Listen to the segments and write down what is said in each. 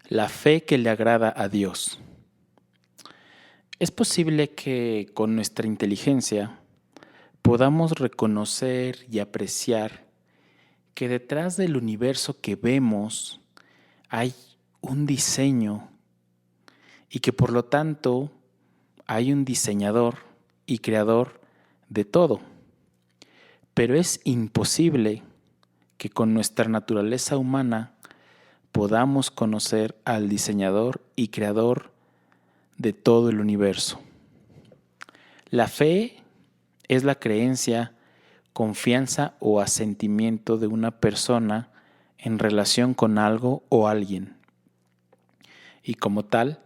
La fe que le agrada a Dios. Es posible que con nuestra inteligencia podamos reconocer y apreciar que detrás del universo que vemos hay un diseño y que por lo tanto hay un diseñador y creador de todo. Pero es imposible que con nuestra naturaleza humana podamos conocer al diseñador y creador de todo el universo. La fe es la creencia, confianza o asentimiento de una persona en relación con algo o alguien. Y como tal,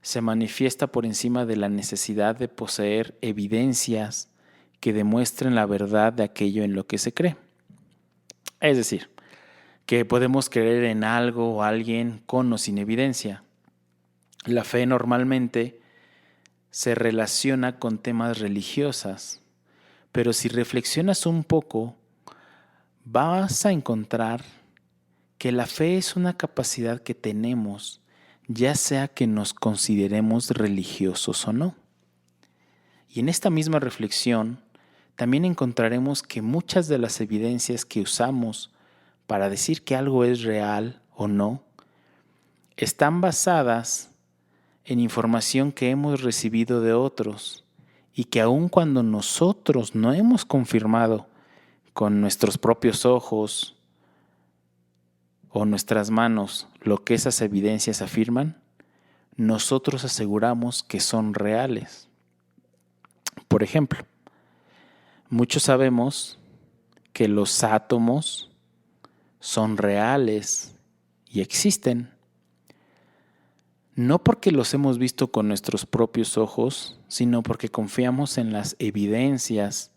se manifiesta por encima de la necesidad de poseer evidencias que demuestren la verdad de aquello en lo que se cree. Es decir, que podemos creer en algo o alguien con o sin evidencia. La fe normalmente se relaciona con temas religiosos, pero si reflexionas un poco, vas a encontrar que la fe es una capacidad que tenemos, ya sea que nos consideremos religiosos o no. Y en esta misma reflexión, también encontraremos que muchas de las evidencias que usamos para decir que algo es real o no, están basadas en información que hemos recibido de otros y que aun cuando nosotros no hemos confirmado con nuestros propios ojos o nuestras manos lo que esas evidencias afirman, nosotros aseguramos que son reales. Por ejemplo, muchos sabemos que los átomos son reales y existen, no porque los hemos visto con nuestros propios ojos, sino porque confiamos en las evidencias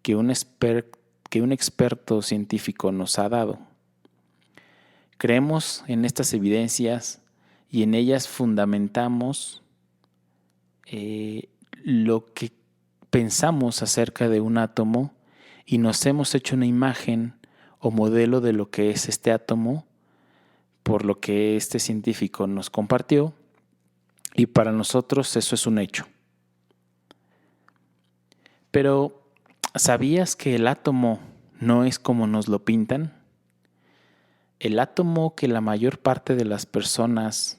que un experto científico nos ha dado. Creemos en estas evidencias y en ellas fundamentamos lo que pensamos acerca de un átomo y nos hemos hecho una imagen o modelo de lo que es este átomo por lo que este científico nos compartió, y para nosotros eso es un hecho. Pero, ¿sabías que el átomo no es como nos lo pintan? El átomo que la mayor parte de las personas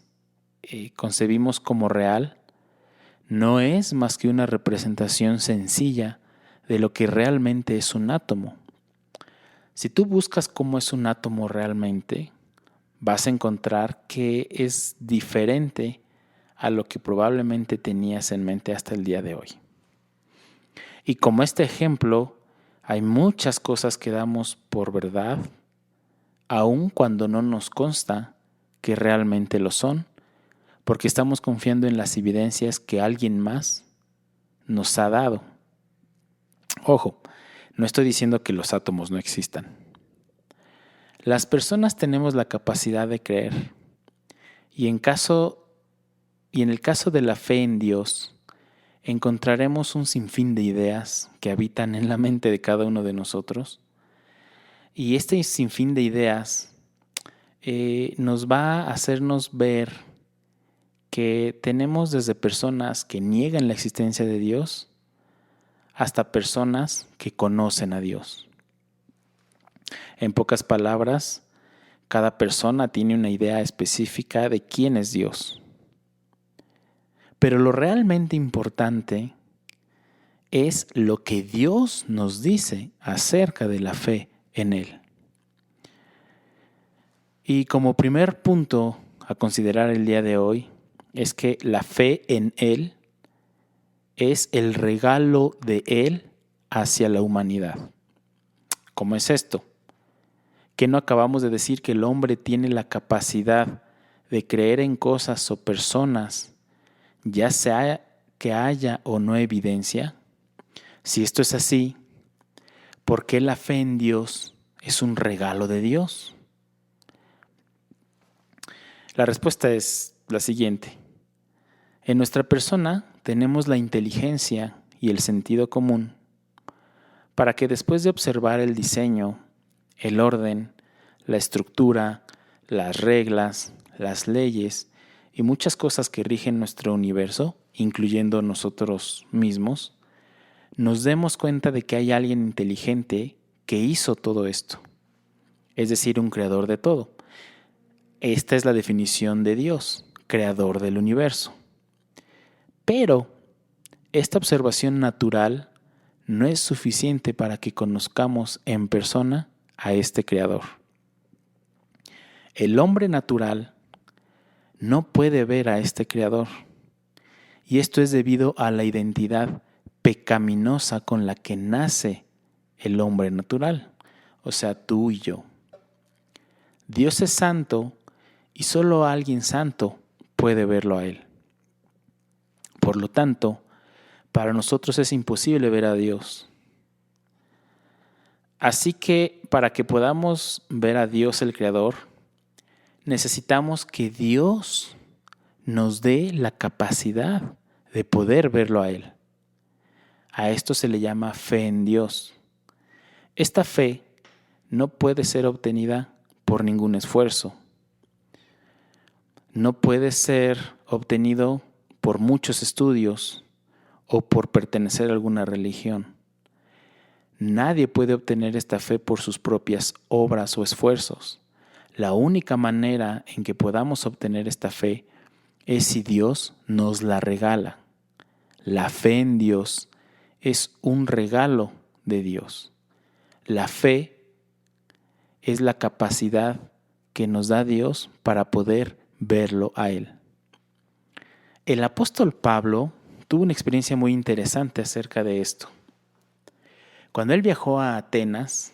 concebimos como real no es más que una representación sencilla de lo que realmente es un átomo. Si tú buscas cómo es un átomo realmente, vas a encontrar que es diferente a lo que probablemente tenías en mente hasta el día de hoy. Y como este ejemplo, hay muchas cosas que damos por verdad, aun cuando no nos consta que realmente lo son, porque estamos confiando en las evidencias que alguien más nos ha dado. Ojo, no estoy diciendo que los átomos no existan. Las personas tenemos la capacidad de creer, y en el caso de la fe en Dios, encontraremos un sinfín de ideas que habitan en la mente de cada uno de nosotros, y este sinfín de ideas nos va a hacernos ver que tenemos desde personas que niegan la existencia de Dios hasta personas que conocen a Dios. En pocas palabras, cada persona tiene una idea específica de quién es Dios. Pero lo realmente importante es lo que Dios nos dice acerca de la fe en Él. Y como primer punto a considerar el día de hoy es que la fe en Él es el regalo de Él hacia la humanidad. ¿Cómo es esto? ¿Que no acabamos de decir que el hombre tiene la capacidad de creer en cosas o personas, ya sea que haya o no evidencia? Si esto es así, ¿por qué la fe en Dios es un regalo de Dios? La respuesta es la siguiente. En nuestra persona tenemos la inteligencia y el sentido común para que después de observar el diseño, el orden, la estructura, las reglas, las leyes y muchas cosas que rigen nuestro universo, incluyendo nosotros mismos, nos demos cuenta de que hay alguien inteligente que hizo todo esto, es decir, un creador de todo. Esta es la definición de Dios, creador del universo. Pero esta observación natural no es suficiente para que conozcamos en persona a este creador. El hombre natural no puede ver a este creador, y esto es debido a la identidad pecaminosa con la que nace el hombre natural, o sea, tú y yo. Dios es santo y solo alguien santo puede verlo a Él. Por lo tanto, para nosotros es imposible ver a Dios. Así que para que podamos ver a Dios el Creador, necesitamos que Dios nos dé la capacidad de poder verlo a Él. A esto se le llama fe en Dios. Esta fe no puede ser obtenida por ningún esfuerzo. No puede ser obtenido por muchos estudios o por pertenecer a alguna religión. Nadie puede obtener esta fe por sus propias obras o esfuerzos. La única manera en que podamos obtener esta fe es si Dios nos la regala. La fe en Dios es un regalo de Dios. La fe es la capacidad que nos da Dios para poder verlo a Él. El apóstol Pablo tuvo una experiencia muy interesante acerca de esto. Cuando él viajó a Atenas,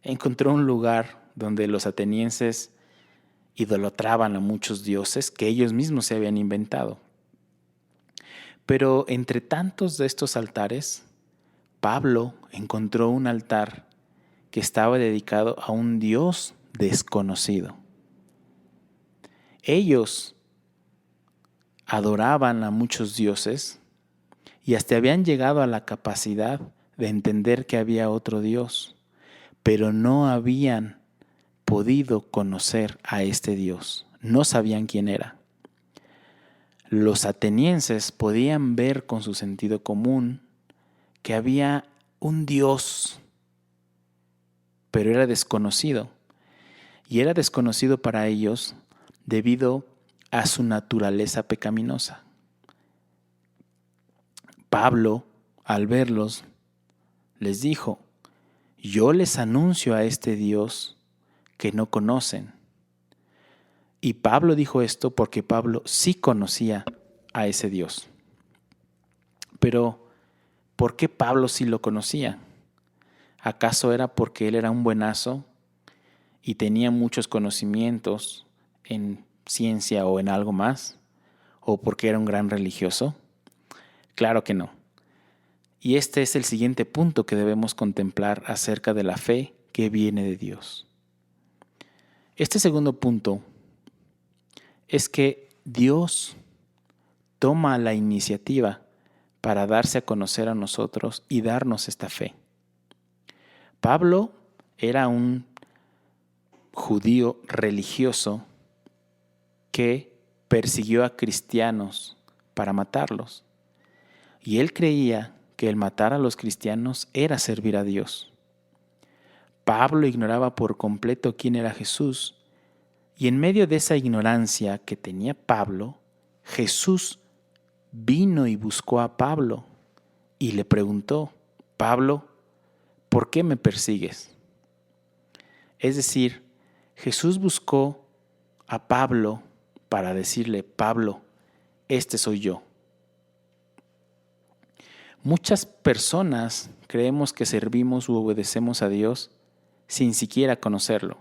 encontró un lugar donde los atenienses idolatraban a muchos dioses que ellos mismos se habían inventado. Pero entre tantos de estos altares, Pablo encontró un altar que estaba dedicado a un Dios desconocido. Ellos adoraban a muchos dioses y hasta habían llegado a la capacidad de entender que había otro Dios, pero no habían podido conocer a este Dios, no sabían quién era. Los atenienses podían ver con su sentido común que había un Dios, pero era desconocido. Y era desconocido para ellos debido a su naturaleza pecaminosa. Pablo, al verlos, les dijo: yo les anuncio a este Dios que no conocen. Y Pablo dijo esto porque Pablo sí conocía a ese Dios. Pero, ¿por qué Pablo sí lo conocía? ¿Acaso era porque él era un buenazo y tenía muchos conocimientos en ciencia o en algo más? ¿O porque era un gran religioso? Claro que no. Y este es el siguiente punto que debemos contemplar acerca de la fe que viene de Dios. Este segundo punto es que Dios toma la iniciativa para darse a conocer a nosotros y darnos esta fe. Pablo era un judío religioso que persiguió a cristianos para matarlos. Y él creía que el matar a los cristianos era servir a Dios. Pablo ignoraba por completo quién era Jesús, y en medio de esa ignorancia que tenía Pablo, Jesús vino y buscó a Pablo y le preguntó: Pablo, ¿por qué me persigues? Es decir, Jesús buscó a Pablo para decirle: Pablo, este soy yo. Muchas personas creemos que servimos u obedecemos a Dios sin siquiera conocerlo.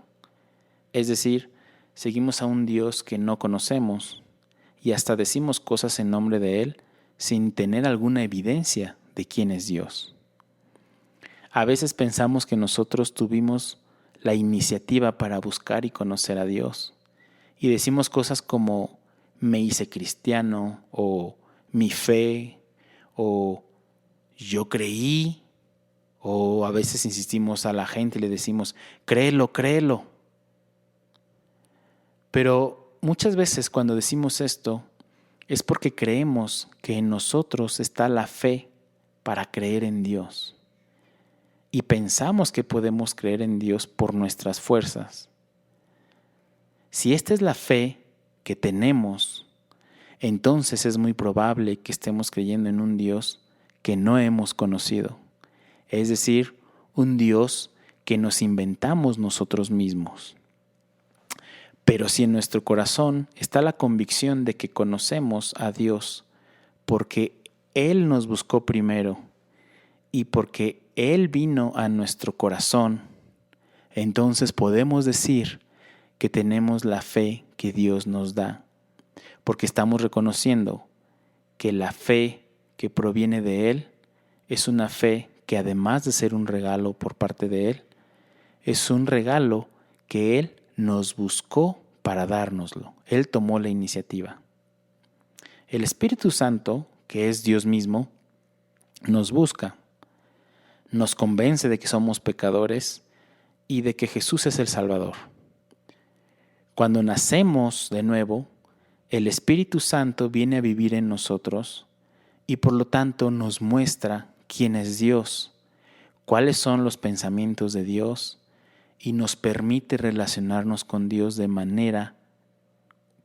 Es decir, seguimos a un Dios que no conocemos y hasta decimos cosas en nombre de Él sin tener alguna evidencia de quién es Dios. A veces pensamos que nosotros tuvimos la iniciativa para buscar y conocer a Dios y decimos cosas como: me hice cristiano, o mi fe, o yo creí, o a veces insistimos a la gente y le decimos: créelo, créelo. Pero muchas veces cuando decimos esto es porque creemos que en nosotros está la fe para creer en Dios. Y pensamos que podemos creer en Dios por nuestras fuerzas. Si esta es la fe que tenemos, entonces es muy probable que estemos creyendo en un Dios que no hemos conocido. Es decir, un Dios que nos inventamos nosotros mismos. Pero si en nuestro corazón está la convicción de que conocemos a Dios porque Él nos buscó primero y porque Él vino a nuestro corazón, entonces podemos decir que tenemos la fe que Dios nos da, porque estamos reconociendo que la fe que proviene de Él es una fe que, además de ser un regalo por parte de Él, es un regalo que Él nos buscó para dárnoslo. Él tomó la iniciativa. El Espíritu Santo, que es Dios mismo, nos busca, nos convence de que somos pecadores y de que Jesús es el Salvador. Cuando nacemos de nuevo, el Espíritu Santo viene a vivir en nosotros y por lo tanto nos muestra quién es Dios, cuáles son los pensamientos de Dios y nos permite relacionarnos con Dios de manera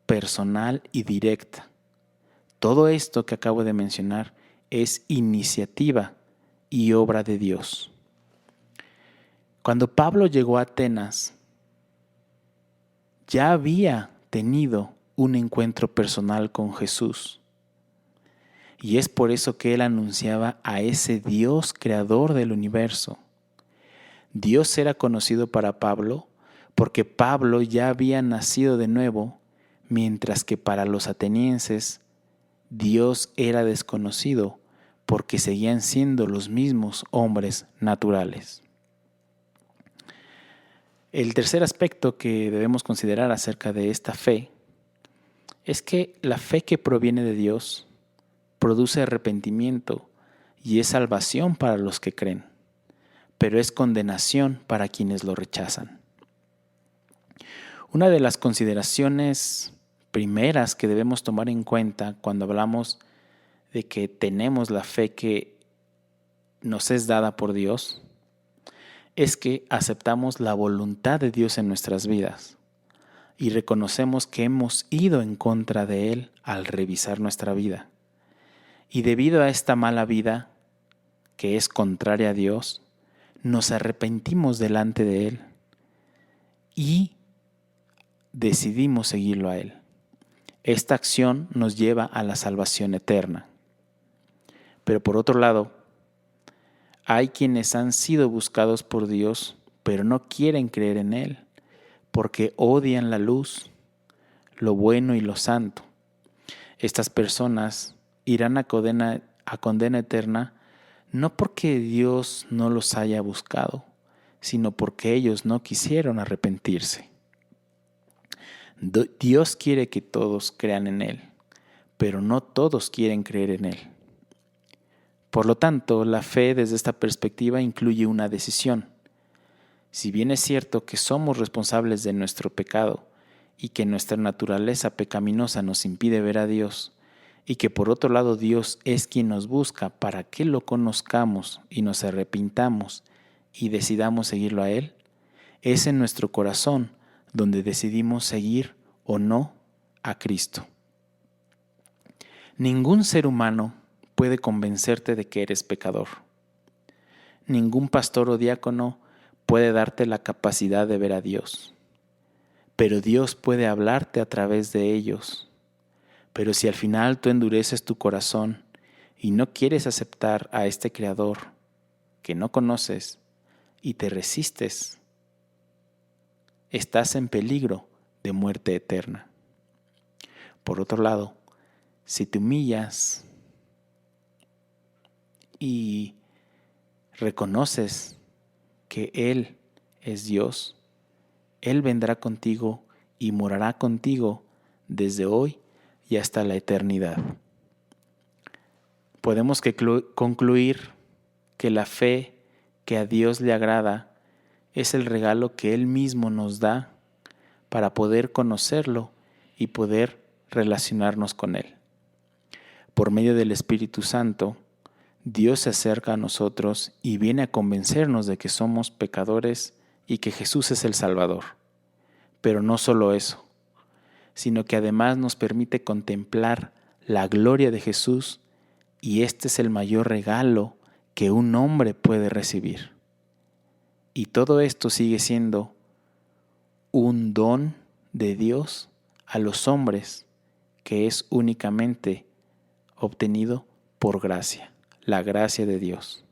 personal y directa. Todo esto que acabo de mencionar es iniciativa y obra de Dios. Cuando Pablo llegó a Atenas, ya había tenido un encuentro personal con Jesús. Y es por eso que él anunciaba a ese Dios creador del universo. Dios era conocido para Pablo porque Pablo ya había nacido de nuevo, mientras que para los atenienses Dios era desconocido porque seguían siendo los mismos hombres naturales. El tercer aspecto que debemos considerar acerca de esta fe es que la fe que proviene de Dios produce arrepentimiento y es salvación para los que creen, pero es condenación para quienes lo rechazan. Una de las consideraciones primeras que debemos tomar en cuenta cuando hablamos de que tenemos la fe que nos es dada por Dios es que aceptamos la voluntad de Dios en nuestras vidas y reconocemos que hemos ido en contra de Él al revisar nuestra vida. Y debido a esta mala vida, que es contraria a Dios, nos arrepentimos delante de Él y decidimos seguirlo a Él. Esta acción nos lleva a la salvación eterna. Pero por otro lado, hay quienes han sido buscados por Dios, pero no quieren creer en Él, porque odian la luz, lo bueno y lo santo. Estas personas irán a condena eterna no porque Dios no los haya buscado, sino porque ellos no quisieron arrepentirse. Dios quiere que todos crean en Él, pero no todos quieren creer en Él. Por lo tanto, la fe desde esta perspectiva incluye una decisión. Si bien es cierto que somos responsables de nuestro pecado y que nuestra naturaleza pecaminosa nos impide ver a Dios, y que por otro lado Dios es quien nos busca para que lo conozcamos y nos arrepintamos y decidamos seguirlo a Él, es en nuestro corazón donde decidimos seguir o no a Cristo. Ningún ser humano puede convencerte de que eres pecador. Ningún pastor o diácono puede darte la capacidad de ver a Dios. Pero Dios puede hablarte a través de ellos. Pero si al final tú endureces tu corazón y no quieres aceptar a este Creador que no conoces y te resistes, estás en peligro de muerte eterna. Por otro lado, si te humillas y reconoces que Él es Dios, Él vendrá contigo y morará contigo desde hoy y hasta la eternidad. Podemos concluir que la fe que a Dios le agrada es el regalo que Él mismo nos da para poder conocerlo y poder relacionarnos con Él. Por medio del Espíritu Santo, Dios se acerca a nosotros y viene a convencernos de que somos pecadores y que Jesús es el Salvador. Pero no solo eso, sino que además nos permite contemplar la gloria de Jesús, y este es el mayor regalo que un hombre puede recibir. Y todo esto sigue siendo un don de Dios a los hombres, que es únicamente obtenido por gracia, la gracia de Dios.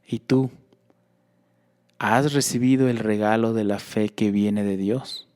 ¿Y tú has recibido el regalo de la fe que viene de Dios?